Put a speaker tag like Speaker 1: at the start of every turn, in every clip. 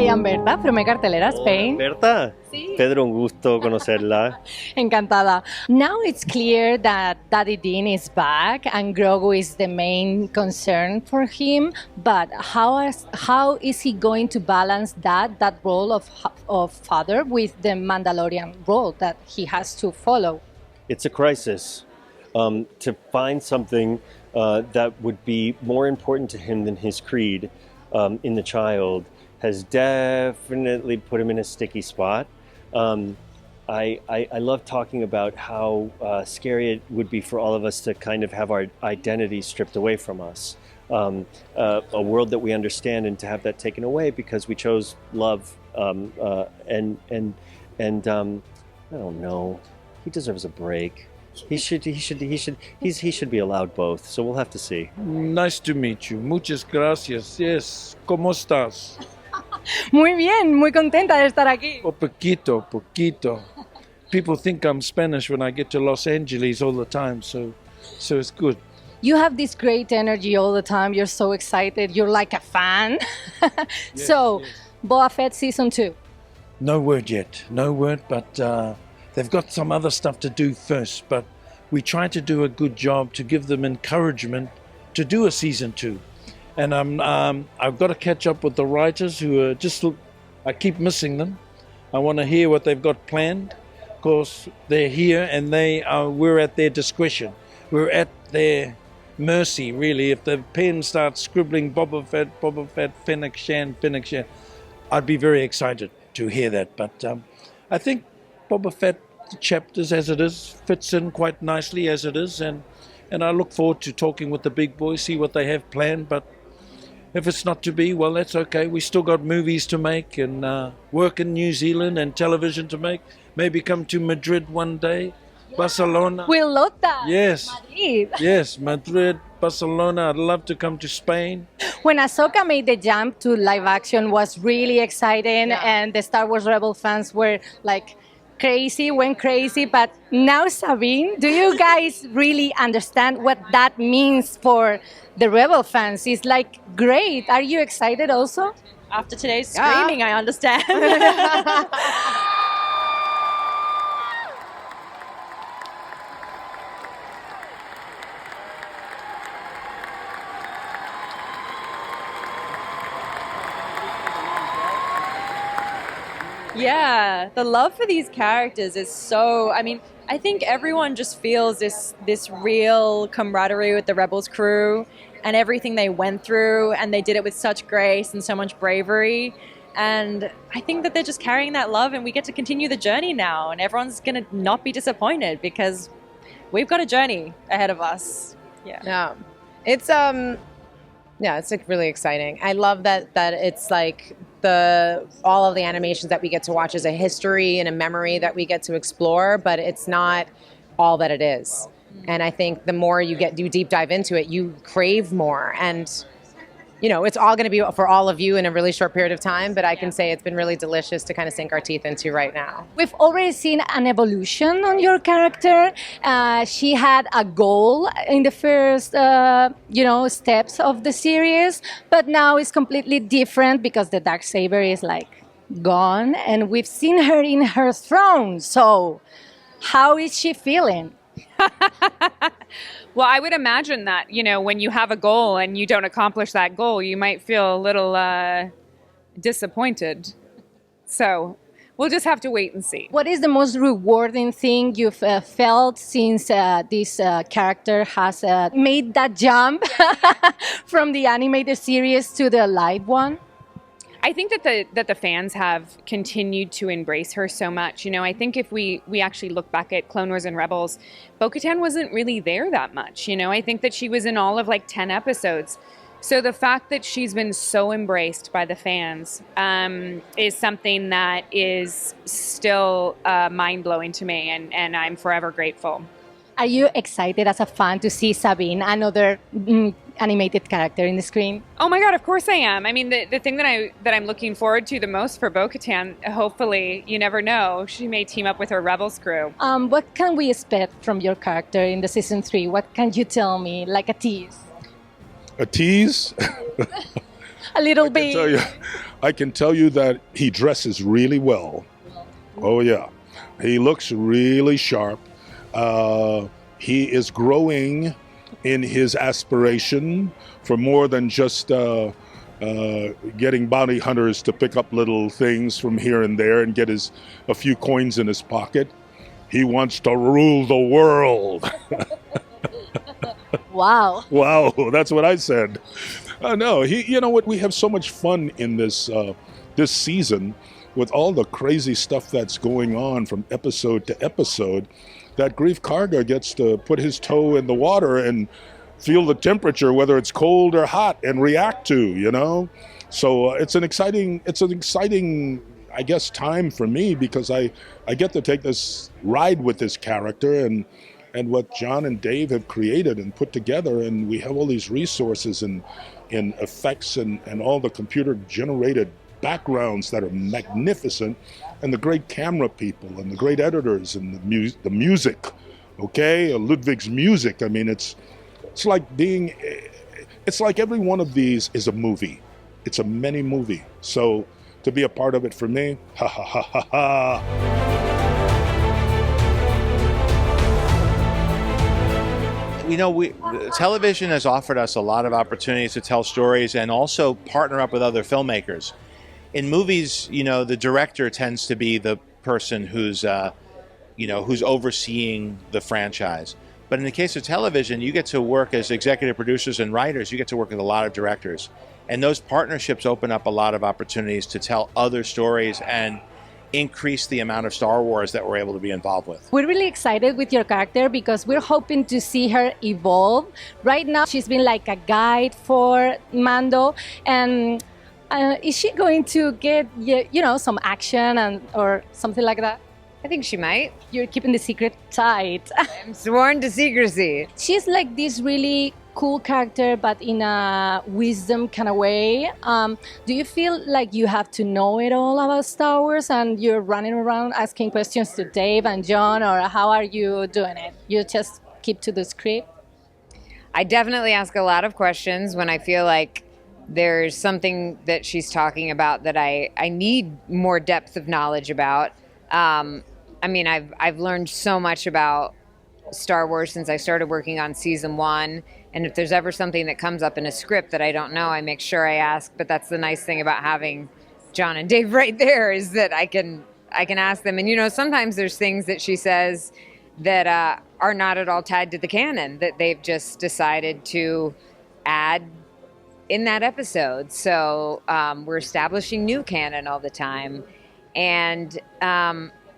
Speaker 1: I am Berta from Cartelera, Spain.
Speaker 2: Berta,
Speaker 1: Sí.
Speaker 2: Pedro, un gusto conocerla.
Speaker 1: Encantada. Now it's clear that Daddy Dean is back and Grogu is the main concern for him. But how is he going to balance that role of father with the Mandalorian role that he has to follow?
Speaker 2: It's a crisis. To find something that would be more important to him than his creed in the child has definitely put him in a sticky spot. I love talking about how scary it would be for all of us to kind of have our identity stripped away from us. A world that we understand and to have that taken away because we chose love and I don't know. He deserves a break. He should be allowed both. So we'll have to see.
Speaker 3: Nice to meet you. Muchas gracias. Yes. ¿Cómo estás?
Speaker 1: Muy bien, muy contenta de estar aquí.
Speaker 3: Oh, poquito. People think I'm Spanish when I get to Los Angeles all the time, so it's good.
Speaker 1: You have this great energy all the time. You're so excited. You're like a fan. So, Boba Fett season 2.
Speaker 3: No word yet. No word, but they've got some other stuff to do first. But we try to do a good job to give them encouragement to do a season 2. And I've got to catch up with the writers who are I keep missing them. I want to hear what they've got planned. Of course, they're here and we're at their discretion. We're at their mercy, really. If the pen starts scribbling Boba Fett, Fennec Shan, I'd be very excited to hear that. But I think Boba Fett chapters as it is fits in quite nicely as it is. And I look forward to talking with the big boys, see what they have planned. But if it's not to be, well, that's okay. We still got movies to make and work in New Zealand and television to make. Maybe come to Madrid one day, Barcelona.
Speaker 1: We love that.
Speaker 3: Yes.
Speaker 1: Madrid.
Speaker 3: Yes, Madrid, Barcelona. I'd love to come to Spain.
Speaker 1: When Ahsoka made the jump to live action was really exciting, and the Star Wars Rebel fans were like went crazy. But now, Sabine, do you guys really understand what that means for the Rebel fans? It's like great. Are you excited also?
Speaker 4: After today's screaming, I understand. Yeah, the love for these characters is so, I think everyone just feels this real camaraderie with the Rebels crew and everything they went through, and they did it with such grace and so much bravery. And I think that they're just carrying that love, and we get to continue the journey now, and everyone's going to not be disappointed because we've got a journey ahead of us.
Speaker 5: Yeah. It's it's like really exciting. I love that it's like all of the animations that we get to watch is a history and a memory that we get to explore, but it's not all that it is. And I think the more you deep dive into it, you crave more. And it's all going to be for all of you in a really short period of time, but I can say it's been really delicious to kind of sink our teeth into right now.
Speaker 1: We've already seen an evolution on your character. She had a goal in the first, steps of the series, but now it's completely different because the Darksaber is like gone, and we've seen her in her throne. So, how is she feeling?
Speaker 6: Well, I would imagine that, when you have a goal and you don't accomplish that goal, you might feel a little disappointed. So we'll just have to wait and see.
Speaker 1: What is the most rewarding thing you've felt since this character has made that jump from the animated series to the live one?
Speaker 6: I think that the fans have continued to embrace her so much. I think if we actually look back at Clone Wars and Rebels, Bo-Katan wasn't really there that much. I think that she was in all of like 10 episodes. So the fact that she's been so embraced by the fans is something that is still mind-blowing to me, and I'm forever grateful.
Speaker 1: Are you excited as a fan to see Sabine, another animated character in the screen?
Speaker 6: Oh my God, of course I am. The thing that I'm looking forward to the most for Bo-Katan, hopefully, you never know, she may team up with her Rebels crew.
Speaker 1: What can we expect from your character in the season 3? What can you tell me, like a tease?
Speaker 7: A tease?
Speaker 1: A little bit.
Speaker 7: I can tell you, I can tell you that he dresses really well. Oh yeah, he looks really sharp. He is growing in his aspiration for more than just getting bounty hunters to pick up little things from here and there and get a few coins in his pocket. He wants to rule the world.
Speaker 1: Wow.
Speaker 7: Wow, that's what I said. No, you know what? We have so much fun in this season with all the crazy stuff that's going on from episode to episode, that Grief Karga gets to put his toe in the water and feel the temperature, whether it's cold or hot, and react to, you know? So it's an exciting, I guess, time for me, because I get to take this ride with this character and what John and Dave have created and put together, and we have all these resources and effects and all the computer-generated backgrounds that are magnificent, and the great camera people and the great editors and the music, okay? Ludwig's music, I mean, it's like every one of these is a movie. It's a mini movie. So to be a part of it for me, ha ha ha ha ha.
Speaker 8: You know, television has offered us a lot of opportunities to tell stories and also partner up with other filmmakers. In movies, you know, the director tends to be the person who's overseeing the franchise. But in the case of television, you get to work as executive producers and writers. You get to work with a lot of directors. And those partnerships open up a lot of opportunities to tell other stories and increase the amount of Star Wars that we're able to be involved with.
Speaker 1: We're really excited with your character because we're hoping to see her evolve. Right now, she's been like a guide for Mando, and is she going to get, some action or something like that?
Speaker 5: I think she might.
Speaker 1: You're keeping the secret tight.
Speaker 5: I'm sworn to secrecy.
Speaker 1: She's like this really cool character, but in a wisdom kind of way. Do you feel like you have to know it all about Star Wars and you're running around asking questions to Dave and John, or how are you doing it? You just keep to the script?
Speaker 9: I definitely ask a lot of questions when I feel like there's something that she's talking about that I need more depth of knowledge about. I mean, I've learned so much about Star Wars since I started working on season 1. And if there's ever something that comes up in a script that I don't know, I make sure I ask. But that's the nice thing about having John and Dave right there, is that I can ask them. And, sometimes there's things that she says that are not at all tied to the canon, that they've just decided to add in that episode. So we're establishing new canon all the time. And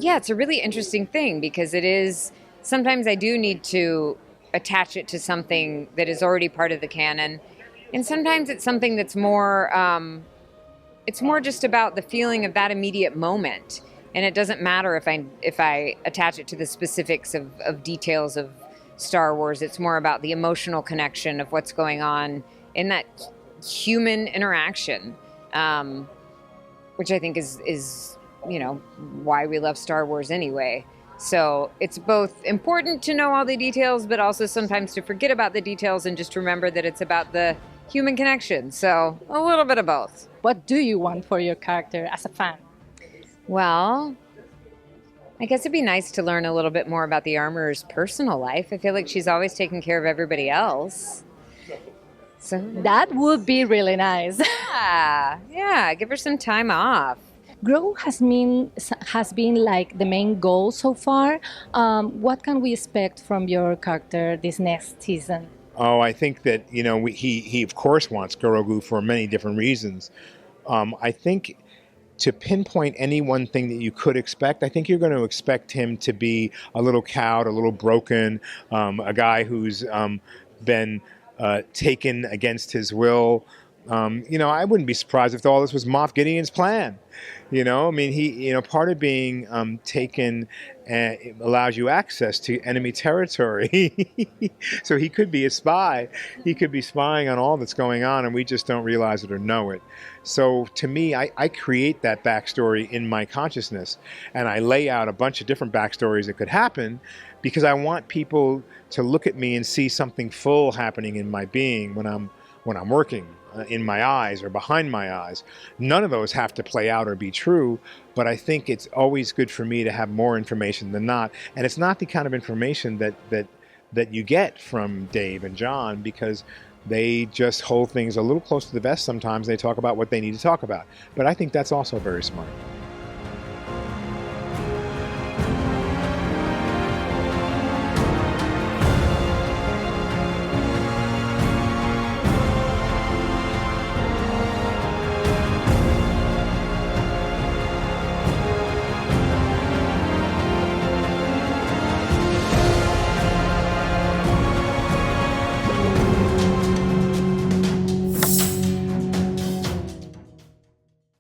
Speaker 9: it's a really interesting thing, because it is, sometimes I do need to attach it to something that is already part of the canon. And sometimes it's something that's more, it's more just about the feeling of that immediate moment. And it doesn't matter if I attach it to the specifics of details of Star Wars. It's more about the emotional connection of what's going on in that human interaction, which I think is why we love Star Wars anyway. So it's both important to know all the details, but also sometimes to forget about the details and just remember that it's about the human connection. So a little bit of both.
Speaker 1: What do you want for your character as a fan?
Speaker 9: Well, I guess it'd be nice to learn a little bit more about the armorer's personal life. I feel like she's always taking care of everybody else. So
Speaker 1: that would be really nice.
Speaker 9: Yeah, give her some time off.
Speaker 1: Growth has been like the main goal so far. What can we expect from your character this next season?
Speaker 8: Oh, I think that, he of course wants Grogu for many different reasons. I think to pinpoint any one thing that you could expect, I think you're going to expect him to be a little cowed, a little broken, a guy who's been taken against his will. I wouldn't be surprised if all this was Moff Gideon's plan. Part of being taken allows you access to enemy territory. So he could be a spy. He could be spying on all that's going on, and we just don't realize it or know it. So to me, I create that backstory in my consciousness, and I lay out a bunch of different backstories that could happen, because I want people to look at me and see something full happening in my being when I'm working in my eyes or behind my eyes. None of those have to play out or be true, but I think it's always good for me to have more information than not. And it's not the kind of information that you get from Dave and John, because they just hold things a little close to the vest sometimes. They talk about what they need to talk about. But I think that's also very smart.